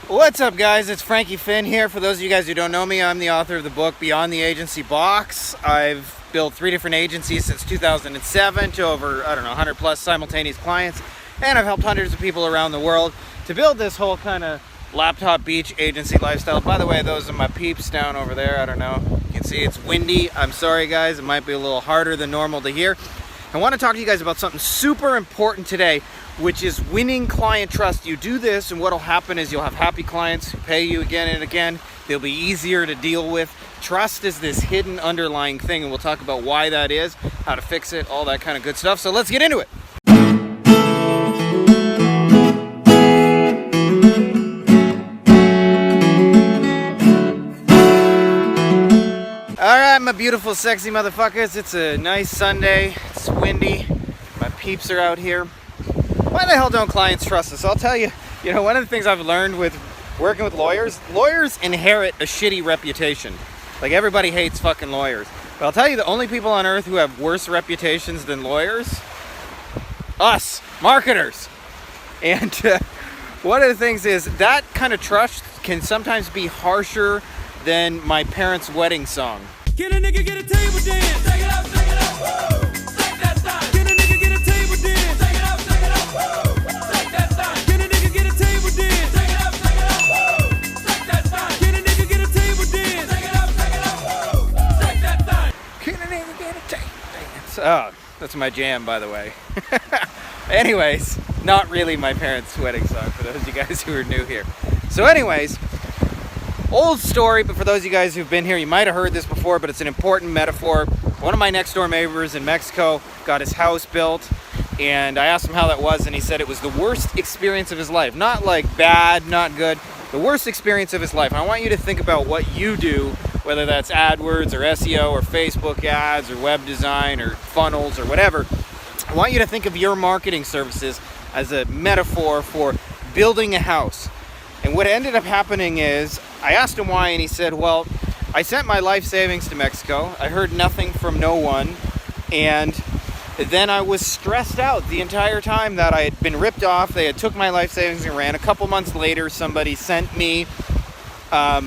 What's up, guys? It's Frankie Finn here. For those of you guys who don't know me, I'm the author of the book Beyond the Agency Box. I've built 3 different agencies since 2007 to over, 100 plus simultaneous clients, and I've helped hundreds of people around the world to build this whole kind of laptop beach agency lifestyle. By the way, those are my peeps down over there. I don't know. You can see it's windy. I'm sorry, guys. It might be a little harder than normal to hear. I want to talk to you guys about something super important today, which is winning client trust. You do this and what'll happen is you'll have happy clients who pay you again and again. They'll be easier to deal with. Trust is this hidden underlying thing, and we'll talk about why that is, how to fix it, all that kind of good stuff. So let's get into it. All right, my beautiful, sexy motherfuckers. It's a nice Sunday. It's windy. My peeps are out here. Why the hell don't clients trust us? I'll tell you, one of the things I've learned with working with lawyers inherit a shitty reputation. Like, everybody hates fucking lawyers. But I'll tell you, the only people on earth who have worse reputations than lawyers, us, marketers. And one of the things is that kind of trust can sometimes be harsher than my parents' wedding song. Get a nigga, get a table dance. Take it up, woo. Take that thing. Get a nigga, get a table dance. Take it up, woo. Take that thing. Get a nigga, get a table dance. Take it up, woo. Take that thing. Get a nigga, get a table dance. Take it up, woo. Take that thing. Get a nigga, get a table dance. Oh, that's my jam, by the way. Anyways, not really my parents' wedding song for those of you guys who are new here. So anyways, old story, but for those of you guys who've been here, you might have heard this before, but it's an important metaphor. One of my next door neighbors in Mexico got his house built, and I asked him how that was, and he said it was the worst experience of his life. Not like bad, not good, the worst experience of his life. And I want you to think about what you do, whether that's AdWords or SEO or Facebook ads or web design or funnels or whatever. I want you to think of your marketing services as a metaphor for building a house. And what ended up happening is, I asked him why, and he said, well, I sent my life savings to Mexico. I heard nothing from no one. And then I was stressed out the entire time that I had been ripped off. They had took my life savings and ran. A couple months later, somebody sent me, a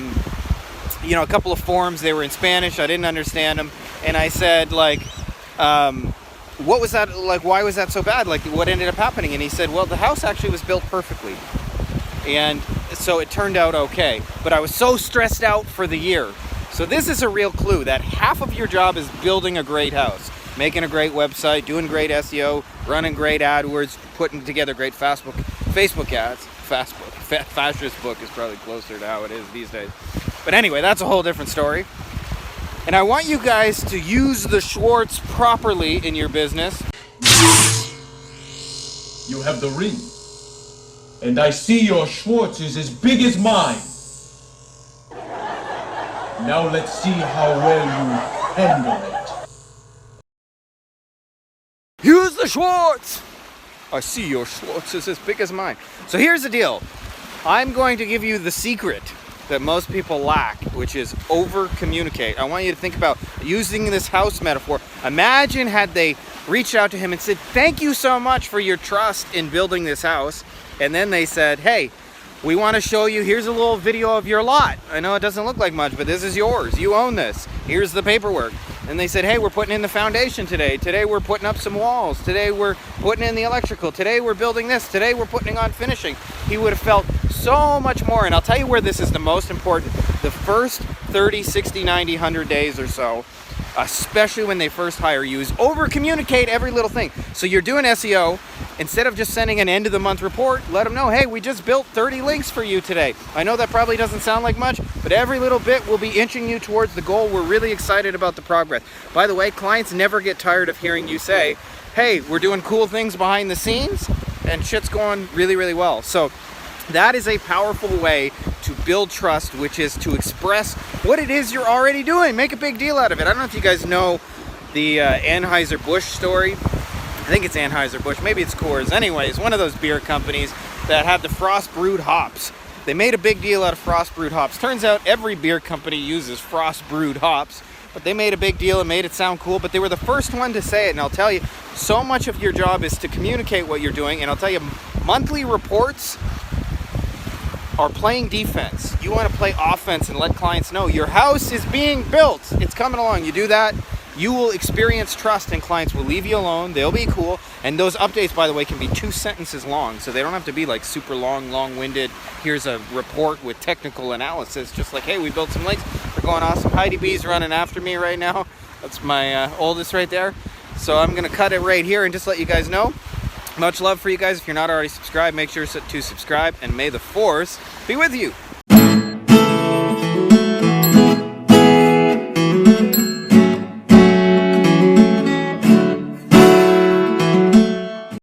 couple of forms. They were in Spanish. I didn't understand them. And I said, what was that? Like, why was that so bad? Like, what ended up happening? And he said, well, the house actually was built perfectly. And so it turned out okay. But I was so stressed out for the year. So this is a real clue that half of your job is building a great house, making a great website, doing great SEO, running great AdWords, putting together great Facebook ads. Fascist book is probably closer to how it is these days. But anyway, that's a whole different story. And I want you guys to use the Schwartz properly in your business. You have the ring. And I see your Schwartz is as big as mine. Now let's see how well you handle it. Use the Schwartz! I see your Schwartz is as big as mine. So here's the deal. I'm going to give you the secret that most people lack, which is over-communicate. I want you to think about using this house metaphor. Imagine had they reached out to him and said, thank you so much for your trust in building this house. And then they said, hey, we want to show you, here's a little video of your lot. I know it doesn't look like much, but this is yours. You own this. Here's the paperwork. And they said, hey, we're putting in the foundation today. Today we're putting up some walls. Today we're putting in the electrical. Today we're building this. Today we're putting on finishing. He would have felt so much more. And I'll tell you where this is the most important. The first 30, 60, 90, 100 days or so, especially when they first hire you, is over-communicate every little thing. So you're doing SEO. Instead of just sending an end of the month report, let them know, hey, we just built 30 links for you today. I know that probably doesn't sound like much, but every little bit will be inching you towards the goal. We're really excited about the progress. By the way, clients never get tired of hearing you say, hey, we're doing cool things behind the scenes and shit's going really, really well. So that is a powerful way to build trust, which is to express what it is you're already doing. Make a big deal out of it. I don't know if you guys know the Anheuser-Busch story. I think it's Anheuser-Busch, maybe it's Coors. Anyways, one of those beer companies that had the frost brewed hops. They made a big deal out of frost brewed hops. Turns out every beer company uses frost brewed hops, but they made a big deal and made it sound cool, but they were the first one to say it. And I'll tell you, so much of your job is to communicate what you're doing. And I'll tell you, monthly reports are playing defense. You want to play offense and let clients know your house is being built. It's coming along. You do that, you will experience trust and clients will leave you alone. They'll be cool. And those updates, by the way, can be 2 sentences long. So they don't have to be like super long, long-winded. Here's a report with technical analysis. Just like, hey, we built some lakes. We're going awesome. Heidi B's running after me right now. That's my oldest right there. So I'm going to cut it right here and just let you guys know. Much love for you guys. If you're not already subscribed, make sure to subscribe. And may the force be with you.